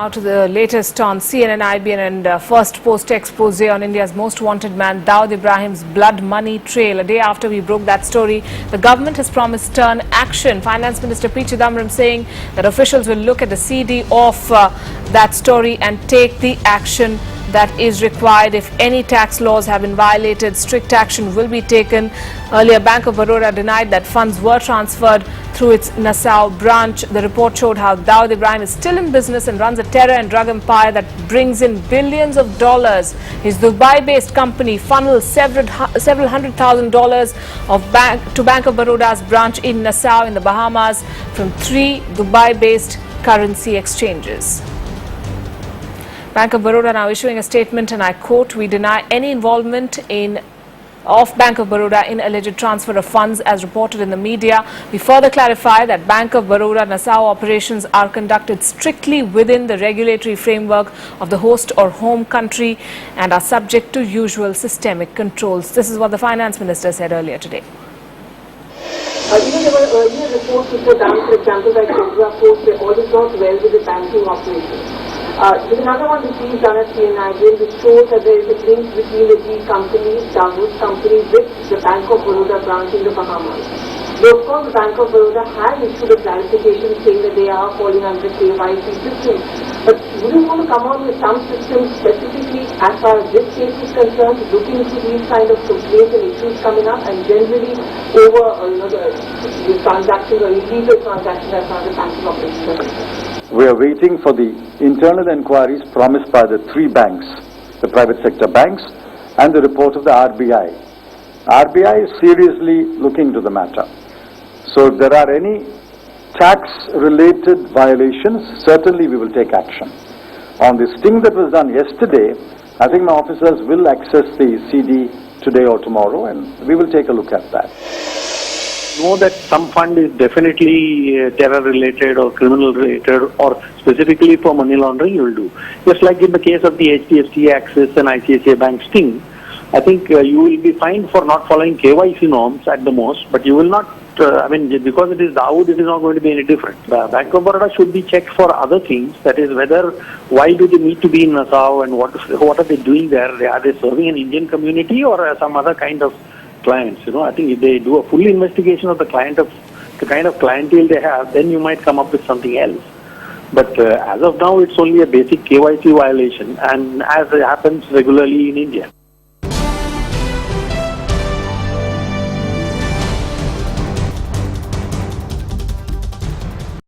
Now to the latest on CNN-IBN and FirstPost expose on India's most wanted man, Dawood Ibrahim's blood money trail. A day after we broke that story, the government has promised stern action. Finance Minister P. Chidambaram saying that officials will look at the CD of that story and take the action that is required. If any tax laws have been violated, strict action will be taken. Earlier, Bank of Baroda denied that funds were transferred through its Nassau branch. The report showed how Dawood Ibrahim is still in business and runs a terror and drug empire that brings in billions of dollars. His Dubai-based company funnels several $100,000 to Bank of Baroda's branch in Nassau in the Bahamas from 3 Dubai-based currency exchanges. Bank of Baroda now issuing a statement, and I quote, "We deny any involvement of Bank of Baroda in alleged transfer of funds as reported in the media. We further clarify that Bank of Baroda Nassau operations are conducted strictly within the regulatory framework of the host or home country and are subject to usual systemic controls." This is what the Finance Minister said earlier today. There were earlier reports which were done, for example, by Govt, where all is not well with the banking operations. There's another one which we've done at CNN-IBN which shows that there is a link between the G companies, Dawood company, with the Bank of Baroda branch in the Bahamas. Though, of course, the Bank of Baroda has issued a clarification saying that they are falling under the KYC system. But would you want to come on with some systems specifically as far as this case is concerned, looking into these kind of complaints and issues coming up, and generally over the transactions or illegal transactions as far as the banking operations are concerned? We are waiting for the internal inquiries promised by the 3 banks, the private sector banks, and the report of the RBI. RBI is seriously looking into the matter. So if there are any tax-related violations, certainly we will take action. On this sting that was done yesterday, I think my officers will access the CD today or tomorrow, and we will take a look at that. Know that some fund is definitely terror-related or criminal-related or specifically for money laundering, you will do. Just like in the case of the HDFC, Axis and ICICI Bank sting, I think you will be fined for not following KYC norms at the most, but you will not, because it is Dawood, it is not going to be any different. Bank of Baroda should be checked for other things, that is why do they need to be in Nassau and what are they doing there? Are they serving an Indian community or some other kind of clients? I think if they do a full investigation of the kind of clientele they have, then you might come up with something else. But as of now, it's only a basic KYC violation, and as it happens regularly in India.